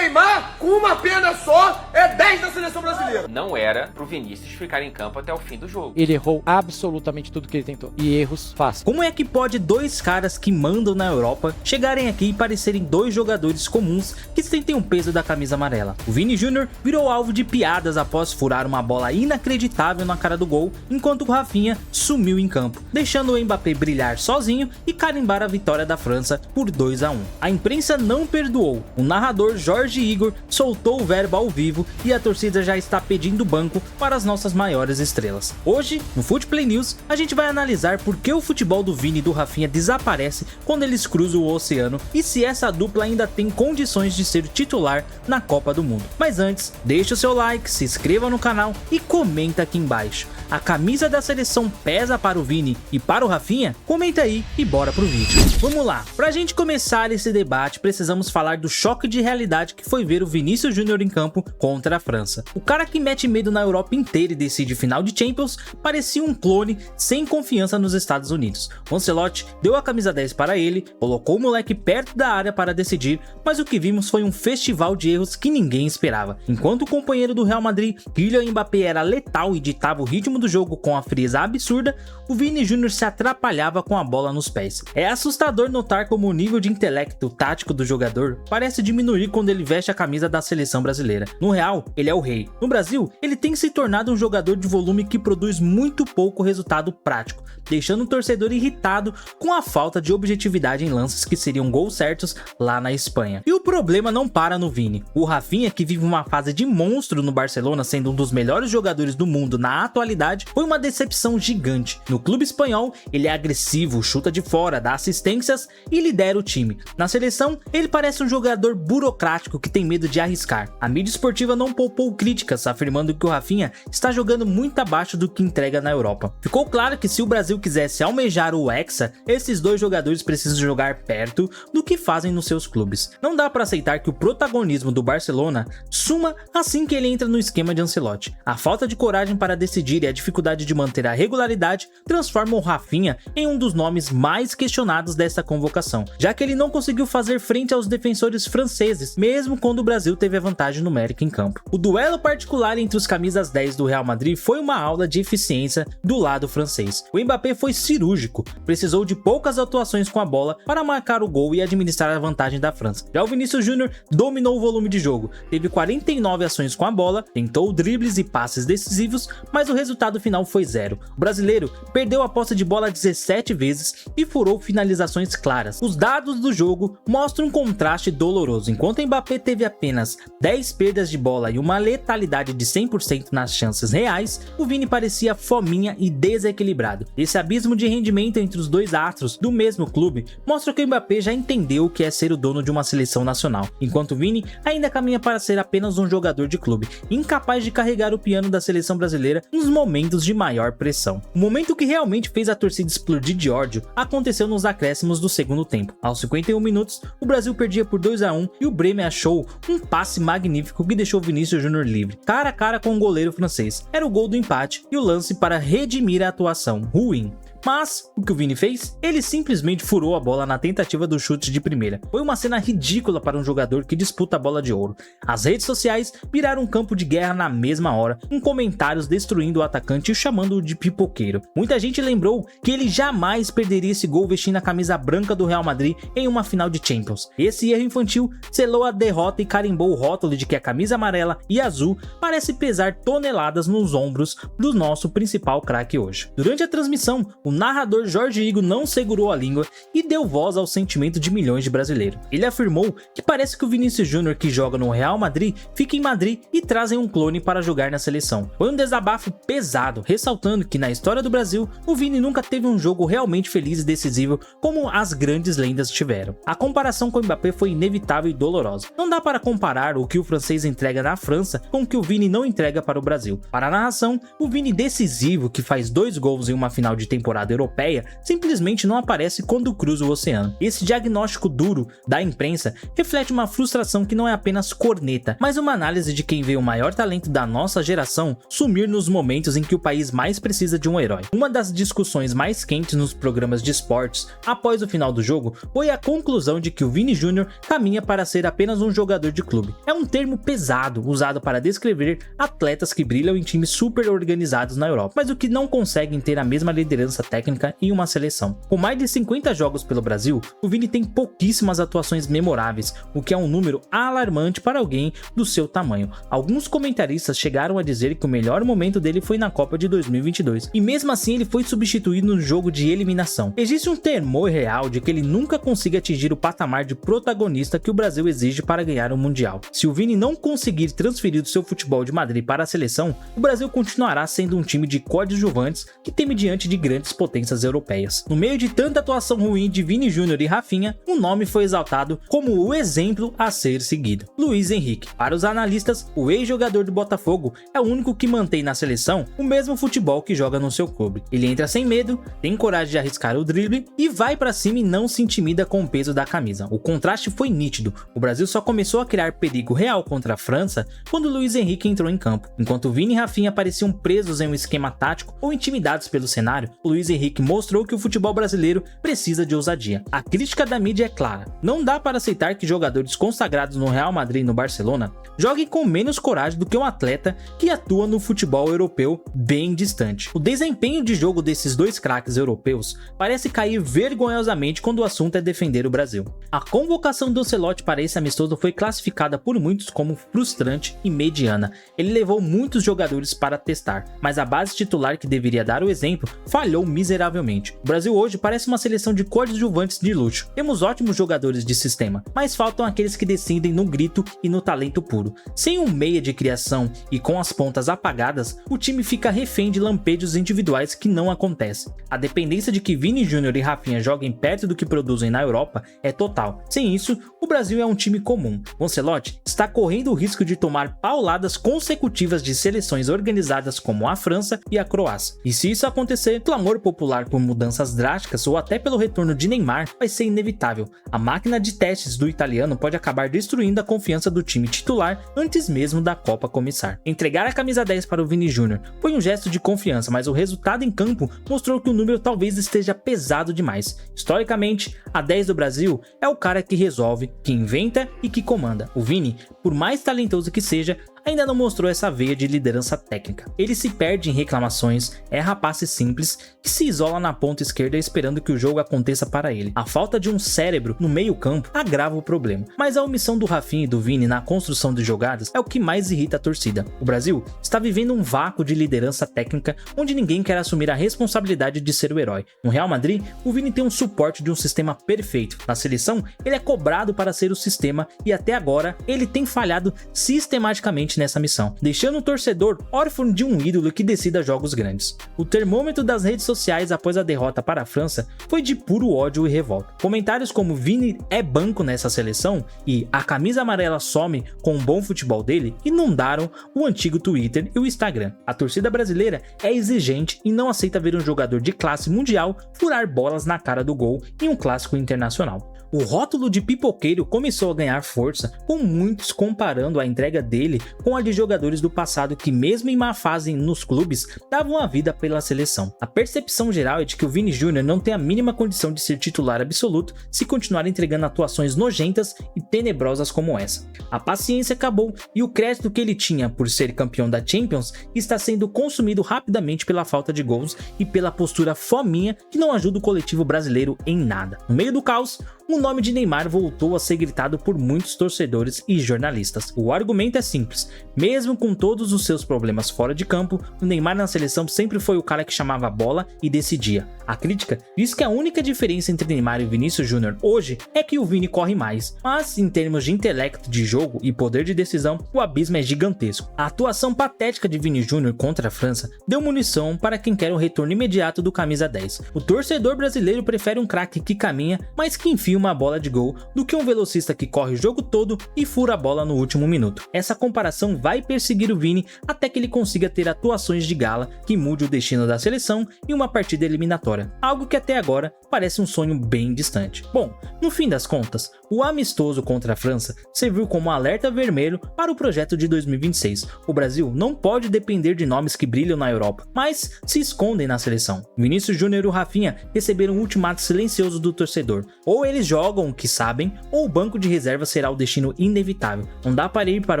Neymar, com uma perna só, é 10 da seleção brasileira. Não era pro Vinícius ficar em campo até o fim do jogo. Ele errou absolutamente tudo que ele tentou. E erros fáceis. Como é que pode dois caras que mandam na Europa chegarem aqui e parecerem dois jogadores comuns que sentem o peso da camisa amarela? O Vini Júnior virou alvo de piadas após furar uma bola inacreditável na cara do gol, enquanto o Rafinha sumiu em campo, deixando o Mbappé brilhar sozinho e carimbar a vitória da França por 2-1. A imprensa não perdoou. O narrador Jorge Igor soltou o verbo ao vivo e a torcida já está pedindo banco para as nossas maiores estrelas. Hoje, no Footplay News, a gente vai analisar por que o futebol do Vini e do Rafinha desaparece quando eles cruzam o oceano e se essa dupla ainda tem condições de ser titular na Copa do Mundo. Mas antes, deixa o seu like, se inscreva no canal e comenta aqui embaixo. A camisa da seleção pesa para o Vini e para o Rafinha? Comenta aí e bora pro vídeo. Vamos lá, pra gente começar esse debate precisamos falar do choque de realidade que foi ver o Vinícius Júnior em campo contra a França. O cara que mete medo na Europa inteira e decide final de Champions parecia um clone sem confiança nos Estados Unidos. O Ancelotti deu a camisa 10 para ele, colocou o moleque perto da área para decidir, mas o que vimos foi um festival de erros que ninguém esperava. Enquanto o companheiro do Real Madrid, Kylian Mbappé, era letal e ditava o ritmo do jogo com a frieza absurda, o Vini Júnior se atrapalhava com a bola nos pés. É assustador notar como o nível de intelecto tático do jogador parece diminuir quando ele veste a camisa da seleção brasileira. No Real, ele é o rei. No Brasil, ele tem se tornado um jogador de volume que produz muito pouco resultado prático, deixando o torcedor irritado com a falta de objetividade em lances que seriam gols certos lá na Espanha. E o problema não para no Vini. O Rafinha, que vive uma fase de monstro no Barcelona, sendo um dos melhores jogadores do mundo na atualidade, foi uma decepção gigante. No clube espanhol, ele é agressivo, chuta de fora, dá assistências e lidera o time. Na seleção, ele parece um jogador burocrático que tem medo de arriscar. A mídia esportiva não poupou críticas, afirmando que o Rafinha está jogando muito abaixo do que entrega na Europa. Ficou claro que se o Brasil quisesse almejar o Hexa, esses dois jogadores precisam jogar perto do que fazem nos seus clubes. Não dá para aceitar que o protagonismo do Barcelona suma assim que ele entra no esquema de Ancelotti. A falta de coragem para decidir e a dificuldade de manter a regularidade transformam o Rafinha em um dos nomes mais questionados dessa convocação, já que ele não conseguiu fazer frente aos defensores franceses, mesmo quando o Brasil teve a vantagem numérica em campo. O duelo particular entre os camisas 10 do Real Madrid foi uma aula de eficiência do lado francês. O Mbappé foi cirúrgico, precisou de poucas atuações com a bola para marcar o gol e administrar a vantagem da França. Já o Vinícius Júnior dominou o volume de jogo, teve 49 ações com a bola, tentou dribles e passes decisivos, mas o resultado final foi 0. O brasileiro perdeu a posse de bola 17 vezes e furou finalizações claras. Os dados do jogo mostram um contraste doloroso. Enquanto Mbappé teve apenas 10 perdas de bola e uma letalidade de 100% nas chances reais, o Vini parecia fominha e desequilibrado. Esse abismo de rendimento entre os dois astros do mesmo clube mostra que o Mbappé já entendeu o que é ser o dono de uma seleção nacional, enquanto o Vini ainda caminha para ser apenas um jogador de clube, incapaz de carregar o piano da seleção brasileira nos momentos de maior pressão. O momento que realmente fez a torcida explodir de ódio aconteceu nos acréscimos do segundo tempo. Aos 51 minutos, o Brasil perdia por 2-1 e o Bremer achou um passe magnífico que deixou Vinícius Júnior livre, cara a cara com o goleiro francês. Era o gol do empate e o lance para redimir a atuação ruim. Mas, o que o Vini fez? Ele simplesmente furou a bola na tentativa do chute de primeira. Foi uma cena ridícula para um jogador que disputa a bola de ouro. As redes sociais viraram um campo de guerra na mesma hora, com comentários destruindo o atacante e chamando-o de pipoqueiro. Muita gente lembrou que ele jamais perderia esse gol vestindo a camisa branca do Real Madrid em uma final de Champions. Esse erro infantil selou a derrota e carimbou o rótulo de que a camisa amarela e azul parece pesar toneladas nos ombros do nosso principal craque hoje. Durante a transmissão, o narrador Jorge Igor não segurou a língua e deu voz ao sentimento de milhões de brasileiros. Ele afirmou que parece que o Vinícius Júnior, que joga no Real Madrid, fica em Madrid e trazem um clone para jogar na seleção. Foi um desabafo pesado, ressaltando que na história do Brasil, o Vini nunca teve um jogo realmente feliz e decisivo como as grandes lendas tiveram. A comparação com o Mbappé foi inevitável e dolorosa. Não dá para comparar o que o francês entrega na França com o que o Vini não entrega para o Brasil. Para a narração, o Vini decisivo, que faz 2 gols em uma final de temporada temporada europeia simplesmente não aparece quando cruza o oceano. Esse diagnóstico duro da imprensa reflete uma frustração que não é apenas corneta, mas uma análise de quem vê o maior talento da nossa geração sumir nos momentos em que o país mais precisa de um herói. Uma das discussões mais quentes nos programas de esportes após o final do jogo foi a conclusão de que o Vini Júnior caminha para ser apenas um jogador de clube. É um termo pesado usado para descrever atletas que brilham em times super organizados na Europa, mas o que não conseguem ter a mesma liderança técnica em uma seleção. Com mais de 50 jogos pelo Brasil, o Vini tem pouquíssimas atuações memoráveis, o que é um número alarmante para alguém do seu tamanho. Alguns comentaristas chegaram a dizer que o melhor momento dele foi na Copa de 2022, e mesmo assim ele foi substituído no jogo de eliminação. Existe um temor real de que ele nunca consiga atingir o patamar de protagonista que o Brasil exige para ganhar o Mundial. Se o Vini não conseguir transferir o seu futebol de Madrid para a seleção, o Brasil continuará sendo um time de coadjuvantes que teme diante de grandes potências europeias. No meio de tanta atuação ruim de Vini Júnior e Rafinha, um nome foi exaltado como o exemplo a ser seguido: Luiz Henrique. Para os analistas, o ex-jogador do Botafogo é o único que mantém na seleção o mesmo futebol que joga no seu clube. Ele entra sem medo, tem coragem de arriscar o drible e vai para cima e não se intimida com o peso da camisa. O contraste foi nítido. O Brasil só começou a criar perigo real contra a França quando Luiz Henrique entrou em campo. Enquanto Vini e Rafinha pareciam presos em um esquema tático ou intimidados pelo cenário, o Luiz Henrique mostrou que o futebol brasileiro precisa de ousadia. A crítica da mídia é clara: não dá para aceitar que jogadores consagrados no Real Madrid e no Barcelona joguem com menos coragem do que um atleta que atua no futebol europeu bem distante. O desempenho de jogo desses dois craques europeus parece cair vergonhosamente quando o assunto é defender o Brasil. A convocação do Ancelotti para esse amistoso foi classificada por muitos como frustrante e mediana. Ele levou muitos jogadores para testar, mas a base titular, que deveria dar o exemplo, falhou miseravelmente. O Brasil hoje parece uma seleção de coadjuvantes de luxo. Temos ótimos jogadores de sistema, mas faltam aqueles que decidem no grito e no talento puro. Sem um meia de criação e com as pontas apagadas, o time fica refém de lampejos individuais que não acontecem. A dependência de que Vini Júnior e Rafinha joguem perto do que produzem na Europa é total. Sem isso, o Brasil é um time comum. O Ancelotti está correndo o risco de tomar pauladas consecutivas de seleções organizadas como a França e a Croácia. E se isso acontecer, o clamor popular por mudanças drásticas ou até pelo retorno de Neymar vai ser inevitável. A máquina de testes do italiano pode acabar destruindo a confiança do time titular antes mesmo da Copa começar. Entregar a camisa 10 para o Vini Júnior foi um gesto de confiança, mas o resultado em campo mostrou que o número talvez esteja pesado demais. Historicamente, a 10 do Brasil é o cara que resolve, que inventa e que comanda. O Vini, por mais talentoso que seja, ainda não mostrou essa veia de liderança técnica. Ele se perde em reclamações, erra passes simples, que se isola na ponta esquerda esperando que o jogo aconteça para ele. A falta de um cérebro no meio campo agrava o problema, mas a omissão do Rafinha e do Vini na construção de jogadas é o que mais irrita a torcida. O Brasil está vivendo um vácuo de liderança técnica onde ninguém quer assumir a responsabilidade de ser o herói. No Real Madrid, o Vini tem um suporte de um sistema perfeito. Na seleção, ele é cobrado para ser o sistema e até agora ele tem falhado sistematicamente nessa missão, deixando o torcedor órfão de um ídolo que decida jogos grandes. O termômetro das redes sociais após a derrota para a França foi de puro ódio e revolta. Comentários como Vini é banco nessa seleção e a camisa amarela some com o bom futebol dele inundaram o antigo Twitter e o Instagram. A torcida brasileira é exigente e não aceita ver um jogador de classe mundial furar bolas na cara do gol em um clássico internacional. O rótulo de pipoqueiro começou a ganhar força, com muitos comparando a entrega dele com a de jogadores do passado que, mesmo em má fase nos clubes, davam a vida pela seleção. A percepção geral é de que o Vini Júnior não tem a mínima condição de ser titular absoluto se continuar entregando atuações nojentas e tenebrosas como essa. A paciência acabou e o crédito que ele tinha por ser campeão da Champions está sendo consumido rapidamente pela falta de gols e pela postura fominha que não ajuda o coletivo brasileiro em nada. No meio do caos, o nome de Neymar voltou a ser gritado por muitos torcedores e jornalistas. O argumento é simples: mesmo com todos os seus problemas fora de campo, o Neymar na seleção sempre foi o cara que chamava a bola e decidia. A crítica diz que a única diferença entre Neymar e Vinícius Júnior hoje é que o Vini corre mais, mas em termos de intelecto de jogo e poder de decisão, o abismo é gigantesco. A atuação patética de Vini Júnior contra a França deu munição para quem quer um retorno imediato do camisa 10. O torcedor brasileiro prefere um craque que caminha, mas que enfia desvia uma bola de gol do que um velocista que corre o jogo todo e fura a bola no último minuto. Essa comparação vai perseguir o Vini até que ele consiga ter atuações de gala que mude o destino da seleção em uma partida eliminatória, algo que até agora parece um sonho bem distante. Bom, no fim das contas, o amistoso contra a França serviu como alerta vermelho para o projeto de 2026. O Brasil não pode depender de nomes que brilham na Europa, mas se escondem na seleção. Vinícius Júnior e o Rafinha receberam um ultimato silencioso do torcedor. Ou eles jogam o que sabem, ou o banco de reserva será o destino inevitável. Não dá para ir para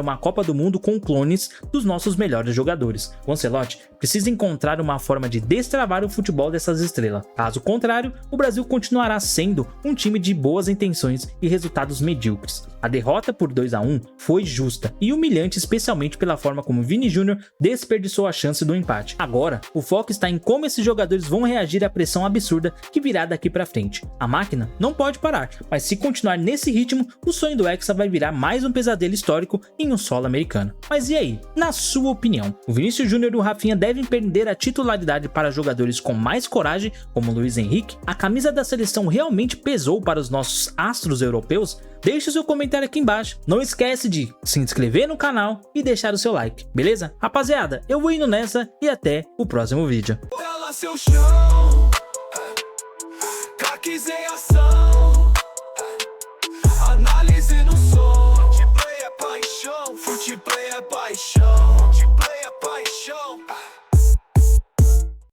uma Copa do Mundo com clones dos nossos melhores jogadores. O Ancelotti precisa encontrar uma forma de destravar o futebol dessas estrelas. Caso contrário, o Brasil continuará sendo um time de boas intenções e resultados medíocres. A derrota por 2-1 foi justa e humilhante, especialmente pela forma como Vini Júnior desperdiçou a chance do empate. Agora, o foco está em como esses jogadores vão reagir à pressão absurda que virá daqui pra frente. A máquina não pode parar, mas se continuar nesse ritmo, o sonho do Hexa vai virar mais um pesadelo histórico em um solo americano. Mas e aí? Na sua opinião, o Vinícius Júnior e o Rafinha devem perder a titularidade para jogadores com mais coragem, como Luiz Henrique? A camisa da seleção realmente pesou para os nossos astros europeus? Deixe o seu comentário aqui embaixo. Não esquece de se inscrever no canal e deixar o seu like, beleza? Rapaziada, eu vou indo nessa e até o próximo vídeo. Seu chão, craques em ação, análise no som, de play é paixão, fute play é paixão.